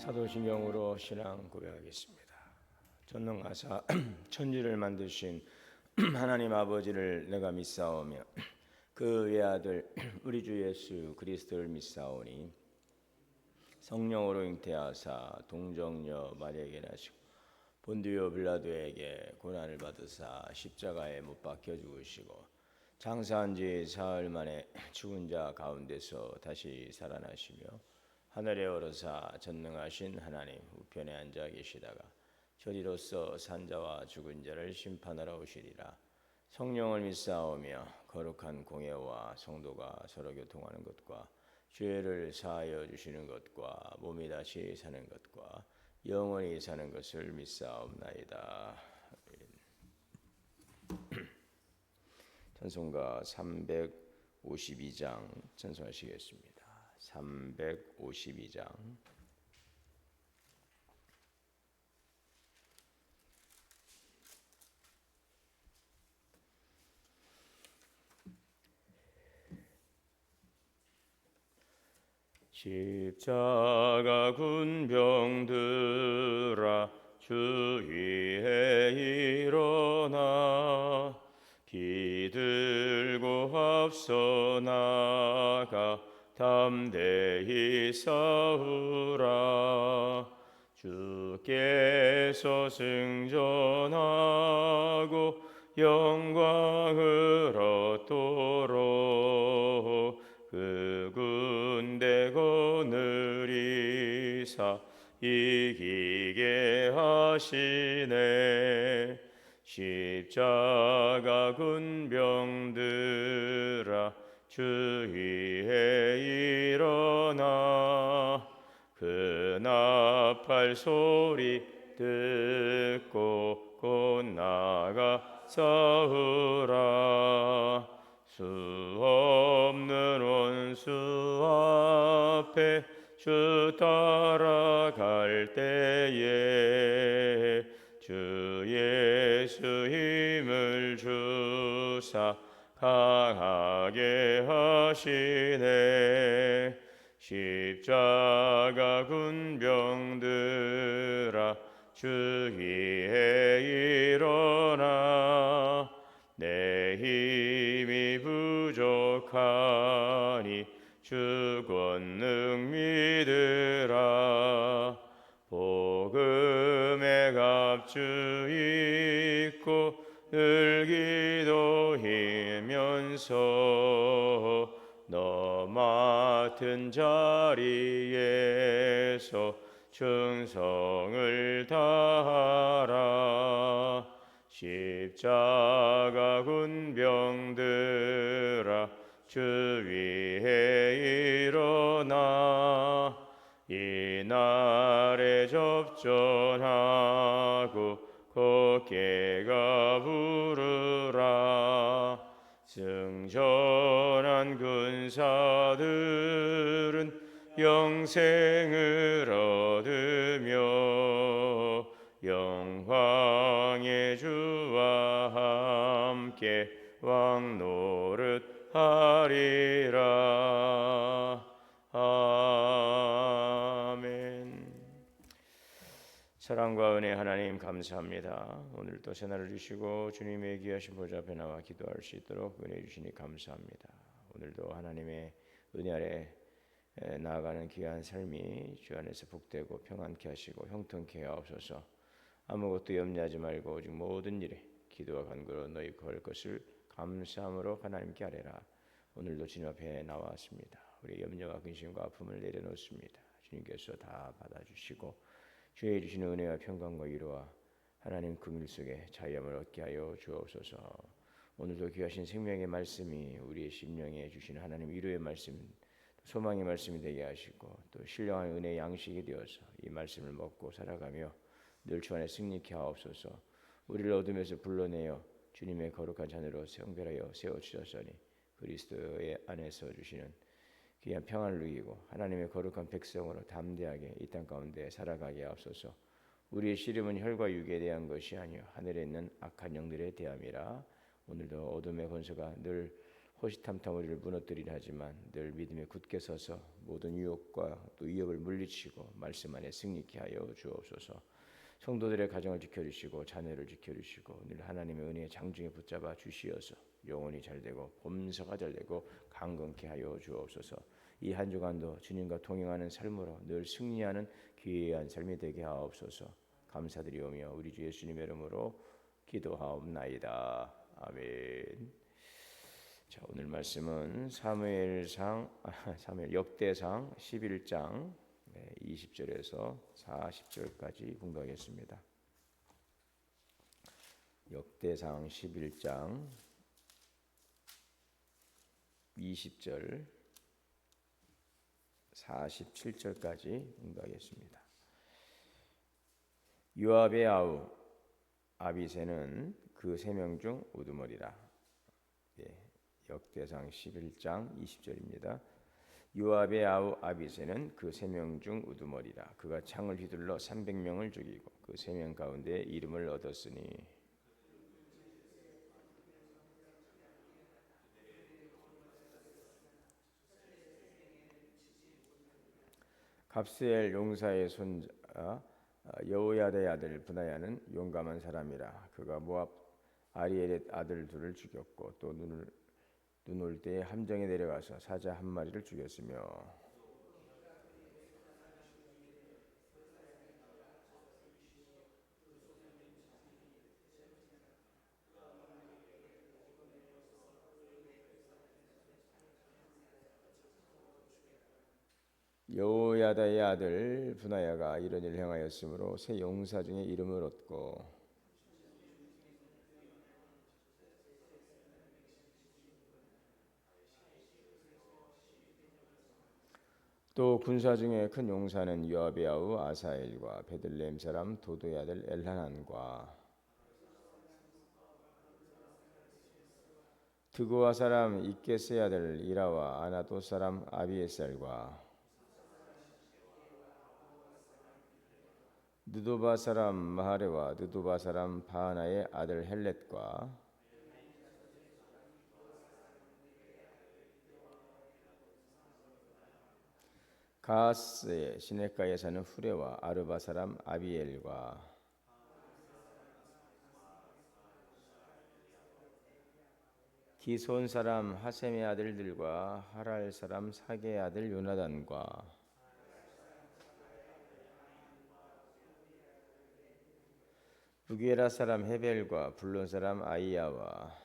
사도신경으로 신앙 고백하겠습니다. 전능하사 천지를 만드신 하나님 아버지를 내가 믿사오며 그 외아들 우리 주 예수 그리스도를 믿사오니 성령으로 잉태하사 동정녀 마리아에게 나시고 본디오 빌라도에게 고난을 받으사 십자가에 못 박혀 죽으시고 장사한 지 사흘 만에 죽은 자 가운데서 다시 살아나시며 하늘에 오르사 전능하신 하나님 우편에 앉아 계시다가 저리로서 산자와 죽은 자를 심판하러 오시리라. 성령을 믿사오며 거룩한 공예와 성도가 서로 교통하는 것과 죄를 사하여 주시는 것과 몸이 다시 사는 것과 영원히 사는 것을 믿사옵나이다. 찬송가 352장 찬송하시겠습니다. 352장 십자가 군병들아 주위에 일어나 기들고 앞서 나가 담대히 싸우라. 주께서 승전하고 영광을 얻도록 그 군대 거느리사 이기게 하시네. 십자가 군병들아 주위에 일어나 그 나팔 소리 듣고 곧 나가 싸우라. 수 없는 원수 앞에 주 따라갈 때에 주 예수 힘을 주사 강하게 하시네. 십자가 군병들아 주위에 일어나 내 힘이 부족하니 주 권능 믿으라. 복음의 갑주 입고 늘 기도하면서 너 맡은 자리에서 충성을 다하라. 십자가 군병들아 주위에 일어나 이 날에 접전하고 곧게 가부르라. 승전한 군사들은 영생을 얻으며 영광의 주와 함께 왕노릇 하리라. 아멘. 사랑과 은혜 하나님 감사합니다. 오늘도 새날을 주시고 주님의 귀하신 보좌 앞에 나와 기도할 수 있도록 은혜 주시니 감사합니다. 오늘도 하나님의 은혜 아래 나아가는 귀한 삶이 주 안에서 복되고 평안케 하시고 형통케 하옵소서. 아무것도 염려하지 말고 오직 모든 일에 기도와 간구로 너희 구할 것을 감사함으로 하나님께 아뢰라. 오늘도 주님 앞에 나왔습니다. 우리 염려와 근심과 아픔을 내려놓습니다. 주님께서 다 받아주시고 주의 주시는 은혜와 평강과 위로와 하나님 긍휼 속에 자유함을 얻게 하여 주옵소서. 오늘도 귀하신 생명의 말씀이 우리의 심령에 주시는 하나님 위로의 말씀, 소망의 말씀이 되게 하시고 또 신령한 은혜의 양식이 되어서 이 말씀을 먹고 살아가며 늘 주 안에 승리케 하옵소서. 우리를 어둠에서 불러내어 주님의 거룩한 자녀로 성별하여 세워주셨으니 그리스도의 안에서 주시는 귀한 평안을 누리고 하나님의 거룩한 백성으로 담대하게 이 땅 가운데 살아가게 하옵소서. 우리의 씨름은 혈과 육에 대한 것이 아니요 하늘에 있는 악한 영들에 대함이라. 오늘도 어둠의 권세가 늘 호시탐탐 우리를 무너뜨리려 하지만 늘 믿음에 굳게 서서 모든 유혹과 또 위협을 물리치고 말씀 안에 승리케 하여 주옵소서. 성도들의 가정을 지켜주시고 자녀를 지켜주시고 늘 하나님의 은혜의 장중에 붙잡아 주시어서 영혼이 잘되고 범사가 잘되고 강건케 하여 주옵소서. 이 한 주간도 주님과 동행하는 삶으로 늘 승리하는 귀한 삶이 되게 하옵소서. 감사드리오며 우리 주 예수님의 이름으로 기도하옵나이다. 아멘. 자, 오늘 말씀은 사무엘 역대상 11장 20절에서 40절까지 공부하겠습니다. 역대상 11장 20절 47절까지 공부하겠습니다. 요압의 아우 아비새는 그 세 명 중 우두머리라. 역대상 11장 20절입니다. 요압의 아우 아비새는 그 세 명 중 우두머리라. 그가 창을 휘둘러 300명을 죽이고 그 세 명 가운데 이름을 얻었으니 갑스엘 용사의 손자 여호야다의 아들 브나야는 용감한 사람이라. 그가 모압 아리엘의 아들 둘을 죽였고 또 눈 올 때에 함정에 내려가서 사자 한 마리를 죽였으며 여호야다의 아들 브나야가 이런 일을 행하였으므로 세 용사 중에 이름을 얻고 또 군사 중에 큰 용사는 요압의 아우 아사엘과 베들레헴 사람 도도의 아들 엘하난과 드고아 사람 이게스의 아들 이라와 아나도 사람 아비에셀과 느도바 사람 마하레와 느도바 사람 바하나의 아들 헬렛과 가스의 시냇가에 사는 후레와 아르바 사람 아비엘과 기손 사람 하셈의 아들들과 하랄 사람 사게의 아들 요나단과 부게라 사람 헤벨과 블론 사람 아이야와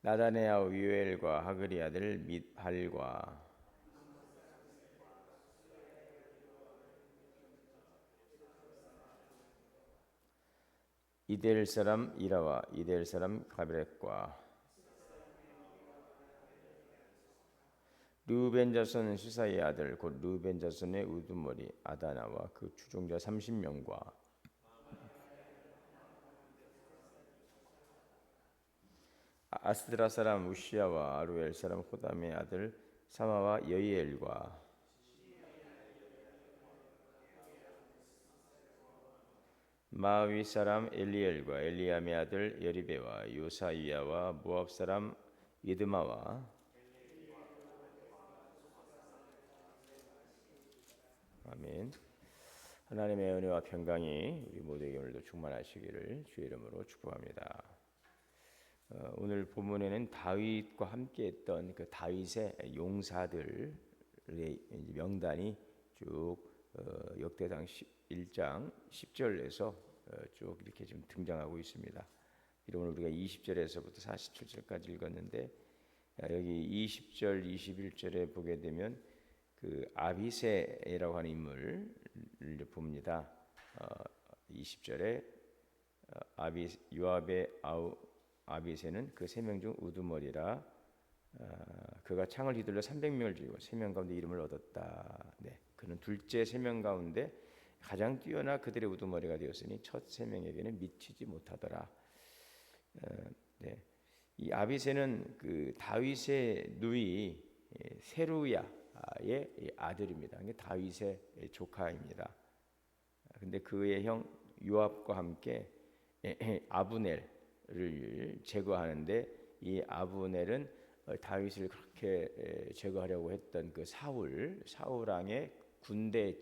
나단의 아우 유엘과 하글의 아들 mid발과 이델 사람 이라와 이델 사람 가브렉과 르벤 자손 시사의 아들 곧 르벤 자손의 우두머리 아다나와 그 추종자 30명과 아스드라 사람 우시야와 아루엘 사람 호담의 아들 사마와 여이엘과 마위 사람 엘리엘과 엘리암의 아들 여리베와 요사이야와 모압 사람 이드마와 아멘. 하나님의 은혜와 평강이 우리 모두에게 오늘도 충만하시기를 주의 이름으로 축복합니다. 오늘 본문에는 다윗과 함께했던 그 다윗의 용사들의 명단이 쭉 역대상 1장 10절에서 쭉 이렇게 좀 등장하고 있습니다. 오늘 우리가 20절에서부터 47절까지 읽었는데 여기 20절, 21절에 보게 되면 그 아비새라고 하는 인물을 봅니다. 20절에 요압의 아우 아비새는 그 세 명 중 우두머리라. 그가 창을 휘둘러 300명을 죽이고 세 명 가운데 이름을 얻었다. 네, 그는 둘째 세 명 가운데 가장 뛰어나 그들의 우두머리가 되었으니 첫 세 명에게는 미치지 못하더라. 네, 이 아비새는 그 다윗의 누이 세루야의 아들입니다. 다윗의 조카입니다. 근데 그의 형 요압과 함께 아브넬을 제거하는데, 이 아브넬은 다윗을 그렇게 제거하려고 했던 그 사울 왕의 군대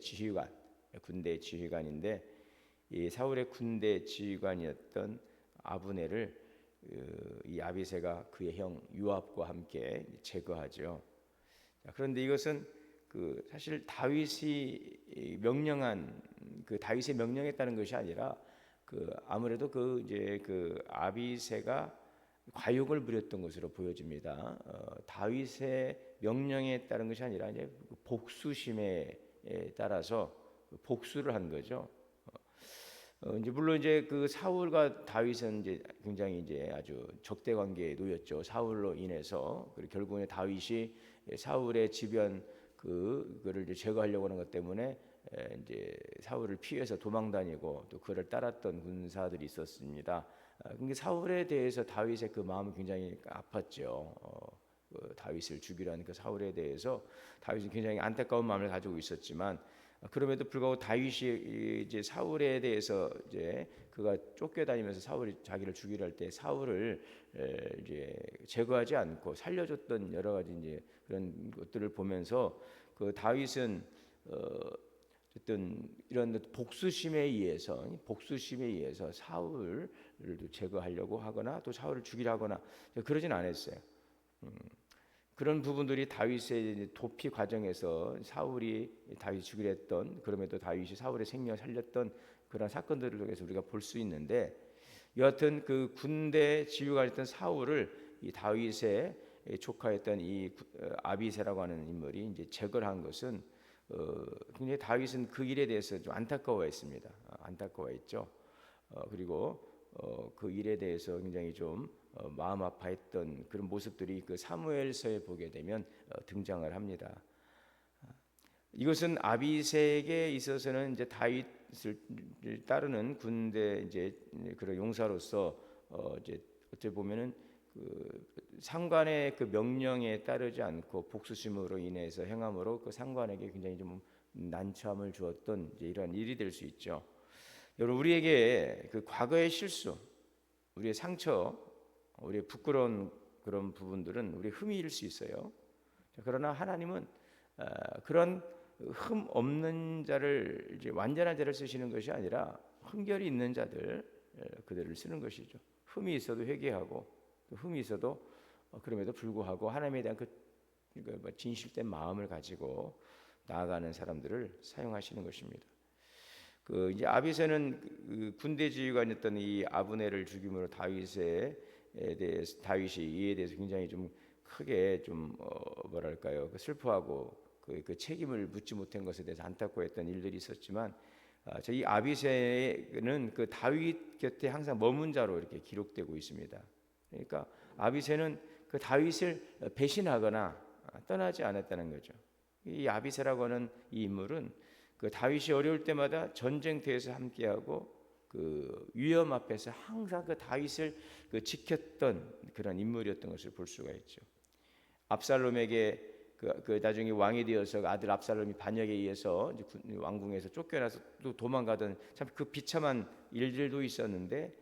지휘관인데, 이 사울의 군대 지휘관이었던 아브넬을 이 아비새가 그의 형 요압과 함께 제거하죠. 그런데 이것은 사실 다윗이 명령한 다윗의 명령에 따른 것이 아니라 아무래도 이제 아비새가 과욕을 부렸던 것으로 보여집니다. 다윗의 명령에 따른 것이 아니라 이제 복수심에 따라서 복수를 한 거죠. 이제 물론 이제 사울과 다윗은 이제 굉장히 이제 아주 적대 관계에 놓였죠. 사울로 인해서. 그리고 결국에 다윗이 사울의 지변 그거를 이제 제거하려고 하는 것 때문에 이제 사울을 피해서 도망다니고 또 그를 따랐던 군사들이 있었습니다. 근데 사울에 대해서 다윗의 그 마음은 굉장히 아팠죠. 다윗을 죽이라는 그 사울에 대해서 다윗은 굉장히 안타까운 마음을 가지고 있었지만, 그럼에도 불구하고 다윗이 이제 사울에 대해서 이제 그가 쫓겨다니면서 사울이 자기를 죽이려 할 때 사울을 이제 제거하지 않고 살려줬던 여러 가지 이제 그런 것들을 보면서 다윗은 어쨌든 이런 복수심에 의해서 사울을 제거하려고 하거나 또 사울을 죽이려 하거나 그러진 않았어요. 그런 부분들이 다윗의 도피 과정에서 사울이 다윗 죽이려 했던, 그럼에도 다윗이 사울의 생명을 살렸던 그런 사건들을 통해서 우리가 볼 수 있는데, 여하튼 그 군대 지휘관이었던 사울을 이 다윗의 조카였던 이 아비새라고 하는 인물이 이제 제거를 한 것은 굉장히 다윗은 그 일에 대해서 좀 안타까워했습니다. 안타까워했죠. 그리고 그 일에 대해서 굉장히 좀 마음 아파했던 그런 모습들이 사무엘서에 보게 되면 등장을 합니다. 이것은 아비새에게 있어서는 이제 다윗을 따르는 군대 이제 그런 용사로서 이제 어떻게 보면은 상관의 명령에 따르지 않고 복수심으로 인해서 행함으로 상관에게 굉장히 좀 난처함을 주었던 이제 이런 일이 될 수 있죠. 여러분, 우리에게 과거의 실수, 우리의 상처, 우리의 부끄러운 그런 부분들은 우리 흠일 수 있어요. 그러나 하나님은 그런 흠 없는 자를, 이제 완전한 자를 쓰시는 것이 아니라 흠결이 있는 자들, 그들을 쓰는 것이죠. 흠이 있어도 회개하고, 흠이 있어도 그럼에도 불구하고 하나님에 대한 진실된 마음을 가지고 나아가는 사람들을 사용하시는 것입니다. 이제 아비새는 군대 지휘관이었던 이 아브넬을 죽임으로 다윗이 이에 대해서 굉장히 좀 크게 좀 뭐랄까요, 슬퍼하고 그 책임을 묻지 못한 것에 대해서 안타까워했던 일들이 있었지만, 이 아비새는 다윗 곁에 항상 머문 자로 이렇게 기록되고 있습니다. 그러니까 아비새는 다윗을 배신하거나 떠나지 않았다는 거죠. 이 아비새라고 하는 이 인물은 다윗이 어려울 때마다 전쟁터에서 함께하고 위험 앞에서 항상 다윗을 지켰던 그런 인물이었던 것을 볼 수가 있죠. 압살롬에게 나중에 왕이 되어서 아들 압살롬이 반역에 의해서 왕궁에서 쫓겨나서 또 도망가던 참 비참한 일들도 있었는데,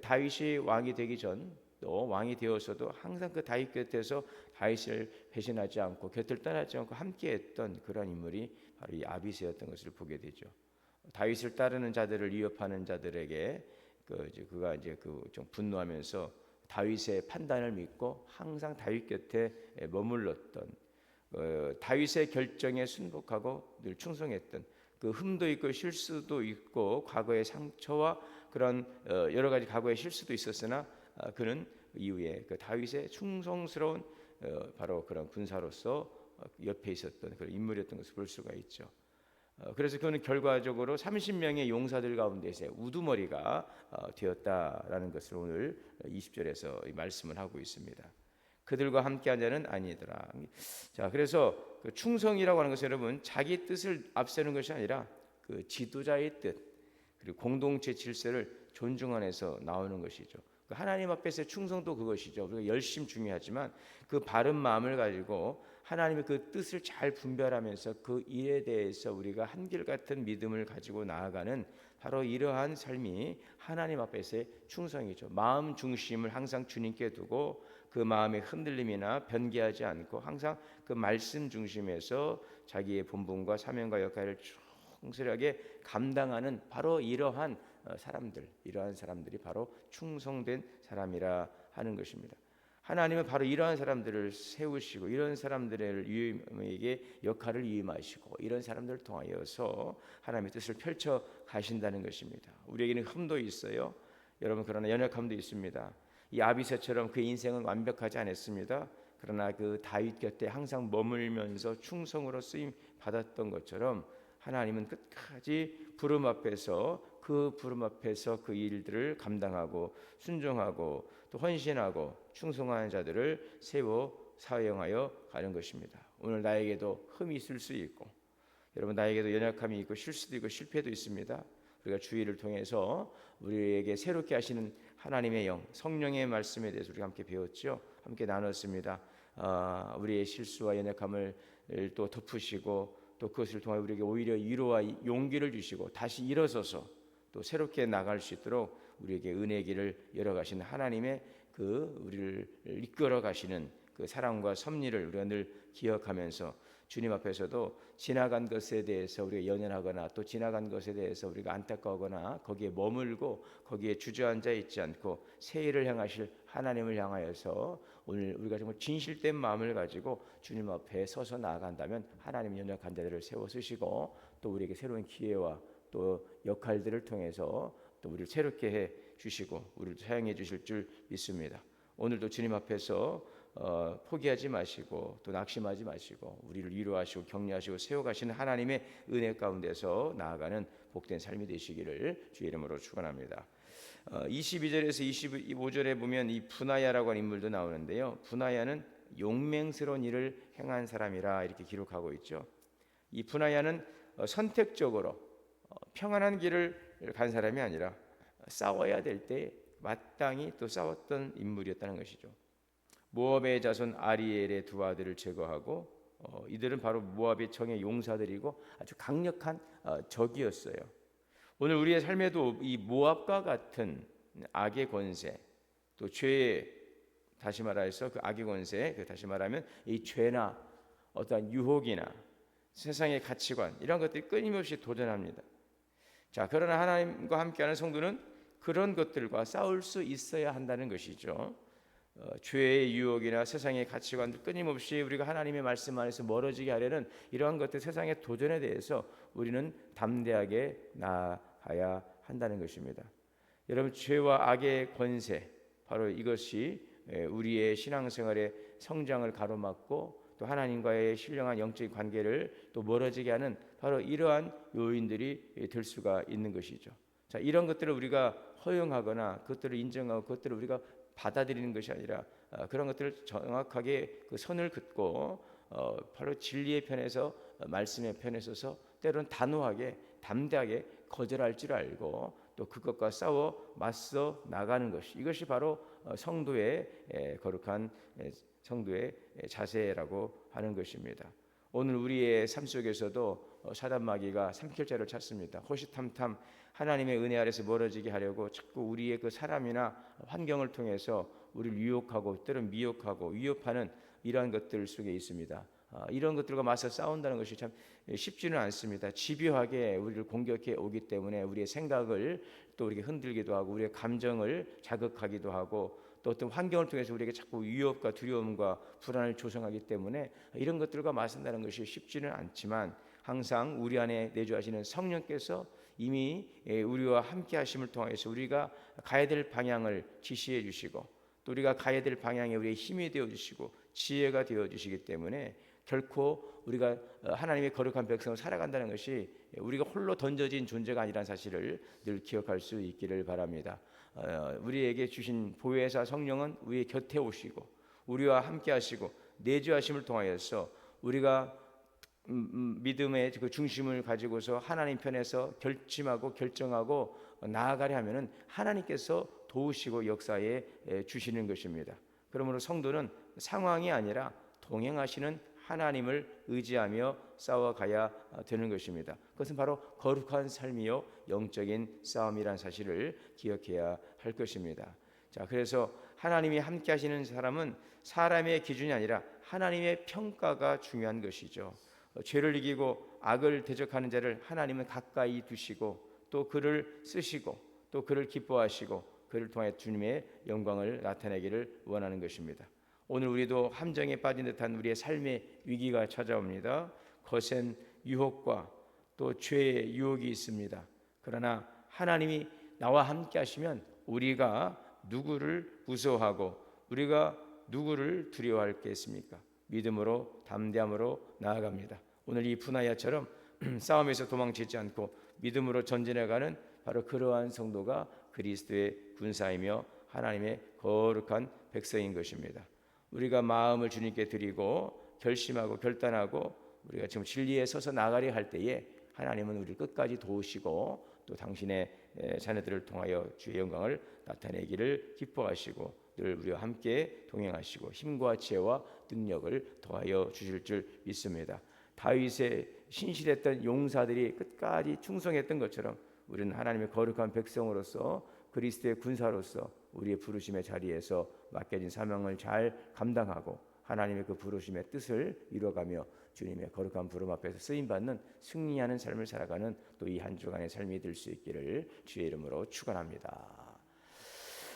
다윗이 왕이 되기 전 또 왕이 되어서도 항상 다윗 곁에서 다윗을 배신하지 않고 곁을 떠나지 않고 함께했던 그런 인물이 바로 이 아비새였던 것을 보게 되죠. 다윗을 따르는 자들을 위협하는 자들에게 그가 이제 좀 분노하면서 다윗의 판단을 믿고 항상 다윗 곁에 머물렀던, 다윗의 결정에 순복하고 늘 충성했던, 흠도 있고 실수도 있고 과거의 상처와 그런 여러 가지 과거의 실수도 있었으나 그는 이후에 다윗의 충성스러운 바로 그런 군사로서 옆에 있었던 그런 인물이었던 것을 볼 수가 있죠. 그래서 그는 결과적으로 30명의 용사들 가운데서 우두머리가 되었다라는 것을 오늘 20절에서 말씀을 하고 있습니다. 그들과 함께한 자는 아니더라. 자, 그래서 충성이라고 하는 것은 여러분, 자기 뜻을 앞세우는 것이 아니라 지도자의 뜻, 그리고 공동체 질서를 존중하면서 나오는 것이죠. 하나님 앞에서의 충성도 그것이죠. 우리가 열심 중요하지만 바른 마음을 가지고 하나님의 뜻을 잘 분별하면서 그 일에 대해서 우리가 한결같은 믿음을 가지고 나아가는 바로 이러한 삶이 하나님 앞에서의 충성이죠. 마음 중심을 항상 주님께 두고 그 마음의 흔들림이나 변개하지 않고 항상 그 말씀 중심에서 자기의 본분과 사명과 역할을 충실하게 감당하는 바로 이러한 이러한 사람들이 바로 충성된 사람이라 하는 것입니다. 하나님은 바로 이러한 사람들을 세우시고 이런 사람들에게 역할을 위임하시고 이런 사람들을 통하여서 하나님의 뜻을 펼쳐 가신다는 것입니다. 우리에게는 흠도 있어요. 여러분, 그러나 연약함도 있습니다. 이 아비새처럼 그의 인생은 완벽하지 않았습니다. 그러나 그 다윗 곁에 항상 머물면서 충성으로 쓰임 받았던 것처럼 하나님은 끝까지 부름 앞에서 그 일들을 감당하고 순종하고 또 헌신하고 충성하는 자들을 세워 사용하여 가는 것입니다. 오늘 나에게도 흠이 있을 수 있고 여러분 나에게도 연약함이 있고 실수도 있고 실패도 있습니다. 우리가 주의를 통해서 우리에게 새롭게 하시는 하나님의 영, 성령의 말씀에 대해서 우리가 함께 배웠죠. 함께 나눴습니다. 우리의 실수와 연약함을 또 덮으시고 또 그것을 통해 우리에게 오히려 위로와 용기를 주시고 다시 일어서서 또 새롭게 나갈 수 있도록 우리에게 은혜의 길을 열어가시는 하나님의 우리를 이끌어 가시는 그 사랑과 섭리를 우리가 늘 기억하면서 주님 앞에서도 지나간 것에 대해서 우리가 연연하거나 또 지나간 것에 대해서 우리가 안타까워하거나 거기에 머물고 거기에 주저앉아 있지 않고 새 일을 행하실 하나님을 향하여서 오늘 우리가 정말 진실된 마음을 가지고 주님 앞에 서서 나아간다면 하나님 연약한 자들을 세워 쓰시고 또 우리에게 새로운 기회와 또 역할들을 통해서 또 우리를 새롭게 해 주시고 우리를 사용해 주실 줄 믿습니다. 오늘도 주님 앞에서 포기하지 마시고 또 낙심하지 마시고 우리를 위로하시고 격려하시고 세워가시는 하나님의 은혜 가운데서 나아가는 복된 삶이 되시기를 주의 이름으로 축원합니다. 22절에서 25절에 보면 이 분하야라고 하는 인물도 나오는데요. 분하야는 용맹스러운 일을 행한 사람이라 이렇게 기록하고 있죠. 이 분하야는 선택적으로 평안한 길을 간 사람이 아니라 싸워야 될 때 마땅히 또 싸웠던 인물이었다는 것이죠. 모압의 자손 아리엘의 두 아들을 제거하고 이들은 바로 모압의 정의 용사들이고 아주 강력한 적이었어요. 오늘 우리의 삶에도 이 모압과 같은 악의 권세 또 죄의 다시 말해서 그 악의 권세 다시 말하면 이 죄나 어떠한 유혹이나 세상의 가치관 이런 것들이 끊임없이 도전합니다. 자, 그러나 하나님과 함께하는 성도는 그런 것들과 싸울 수 있어야 한다는 것이죠. 죄의 유혹이나 세상의 가치관들 끊임없이 우리가 하나님의 말씀 안에서 멀어지게 하려는 이러한 것들 세상의 도전에 대해서 우리는 담대하게 나아가야 한다는 것입니다. 여러분, 죄와 악의 권세 바로 이것이 우리의 신앙생활의 성장을 가로막고 또 하나님과의 신령한 영적인 관계를 또 멀어지게 하는 바로 이러한 요인들이 될 수가 있는 것이죠. 자, 이런 것들을 우리가 허용하거나 그것들을 인정하고 그것들을 우리가 받아들이는 것이 아니라 그런 것들을 정확하게 그 선을 긋고 바로 진리의 편에서 말씀의 편에 서서 때로는 단호하게 담대하게 거절할 줄 알고 또 그것과 싸워 맞서 나가는 것이 이것이 바로 성도의 거룩한 성도의 자세라고 하는 것입니다. 오늘 우리의 삶 속에서도 사단 마귀가 삼킬자를 찾습니다. 호시탐탐 하나님의 은혜 아래서 멀어지게 하려고 자꾸 우리의 그 사람이나 환경을 통해서 우리를 유혹하고 때로는 미혹하고 위협하는 이러한 것들 속에 있습니다. 이런 것들과 맞서 싸운다는 것이 참 쉽지는 않습니다. 집요하게 우리를 공격해 오기 때문에 우리의 생각을 또 우리에게 흔들기도 하고 우리의 감정을 자극하기도 하고 또 어떤 환경을 통해서 우리에게 자꾸 위협과 두려움과 불안을 조성하기 때문에 이런 것들과 맞선다는 것이 쉽지는 않지만 항상 우리 안에 내주하시는 성령께서 이미 우리와 함께 하심을 통해서 우리가 가야 될 방향을 지시해 주시고 또 우리가 가야 될 방향에 우리의 힘이 되어 주시고 지혜가 되어 주시기 때문에 결코 우리가 하나님의 거룩한 백성으로 살아간다는 것이 우리가 홀로 던져진 존재가 아니라는 사실을 늘 기억할 수 있기를 바랍니다. 우리에게 주신 보혜사 성령은 우리 곁에 오시고 우리와 함께 하시고 내주하심을 통하여서 우리가 믿음의 그 중심을 가지고서 하나님 편에서 결심하고 결정하고 나아가려 하면은 하나님께서 도우시고 역사에 주시는 것입니다. 그러므로 성도는 상황이 아니라 동행하시는 하나님을 의지하며 싸워가야 되는 것입니다. 그것은 바로 거룩한 삶이요 영적인 싸움이란 사실을 기억해야 할 것입니다. 자, 그래서 하나님이 함께 하시는 사람은 사람의 기준이 아니라 하나님의 평가가 중요한 것이죠. 죄를 이기고 악을 대적하는 자를 하나님은 가까이 두시고 또 그를 쓰시고 또 그를 기뻐하시고 그를 통해 주님의 영광을 나타내기를 원하는 것입니다. 오늘 우리도 함정에 빠진 듯한 우리의 삶의 위기가 찾아옵니다. 거센 유혹과 또 죄의 유혹이 있습니다. 그러나 하나님이 나와 함께 하시면 우리가 누구를 무서워하고 우리가 누구를 두려워하겠습니까? 믿음으로 담대함으로 나아갑니다. 오늘 이 분하야처럼 싸움에서 도망치지 않고 믿음으로 전진해가는 바로 그러한 성도가 그리스도의 군사이며 하나님의 거룩한 백성인 것입니다. 우리가 마음을 주님께 드리고 결심하고 결단하고 우리가 지금 진리에 서서 나가려 할 때에 하나님은 우리를 끝까지 도우시고 또 당신의 자녀들을 통하여 주의 영광을 나타내기를 기뻐하시고 늘 우리와 함께 동행하시고 힘과 지혜와 능력을 더하여 주실 줄 믿습니다. 다윗의 신실했던 용사들이 끝까지 충성했던 것처럼 우리는 하나님의 거룩한 백성으로서 그리스도의 군사로서 우리의 부르심의 자리에서 맡겨진 사명을 잘 감당하고 하나님의 그 부르심의 뜻을 이뤄가며 주님의 거룩한 부름 앞에서 쓰임받는 승리하는 삶을 살아가는 또 이 한 주간의 삶이 될 수 있기를 주의 이름으로 축원합니다.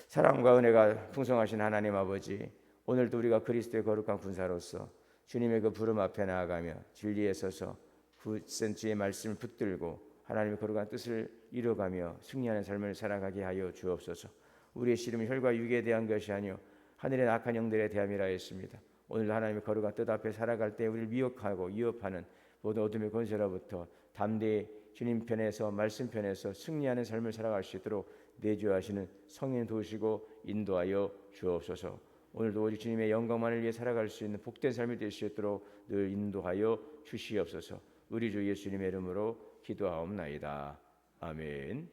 사랑과 은혜가 풍성하신 하나님 아버지, 오늘도 우리가 그리스도의 거룩한 군사로서 주님의 그 부름 앞에 나아가며 진리에 서서 굳센 주의 말씀을 붙들고 하나님의 거룩한 뜻을 이뤄가며 승리하는 삶을 살아가게 하여 주옵소서. 우리의 씨름은 혈과 육에 대한 것이 아니요 하늘의 악한 영들에 대함이라 했습니다. 오늘 하나님의 거룩한 뜻 앞에 살아갈 때 우리를 미혹하고 위협하는 모든 어둠의 권세로부터 담대히 주님 편에서 말씀 편에서 승리하는 삶을 살아갈 수 있도록 내주하시는 성령 도우시고 인도하여 주옵소서. 오늘도 오직 주님의 영광만을 위해 살아갈 수 있는 복된 삶이 될 수 있도록 늘 인도하여 주시옵소서. 우리 주 예수님의 이름으로 기도하옵나이다. 아멘.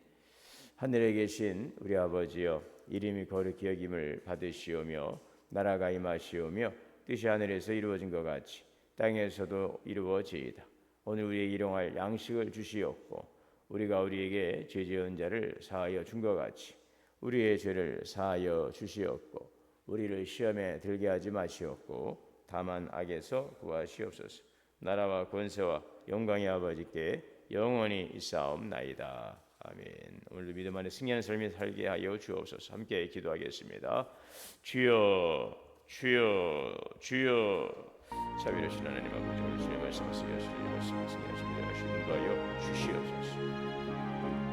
하늘에 계신 우리 아버지여, 이름이 거룩히 여김을 받으시오며 나라가 임하시오며 뜻이 하늘에서 이루어진 것 같이 땅에서도 이루어지이다. 오늘 우리에게 일용할 양식을 주시옵고 우리가 우리에게 죄 지은 자를 사하여 준 것 같이 우리의 죄를 사하여 주시옵고 우리를 시험에 들게 하지 마시옵고 다만 악에서 구하시옵소서. 나라와 권세와 영광의 아버지께 영원히 있사옵나이다. 아멘. 오늘도 믿음 안에 승리하는 삶이 살게 하여 주옵소서. 함께 기도하겠습니다. 주여, 주여, 주여. 자비로우신 하나님 아버지, 오늘 주의 말씀하시며 주의 말씀을 승리하시며 하시는 거요 주시옵소서.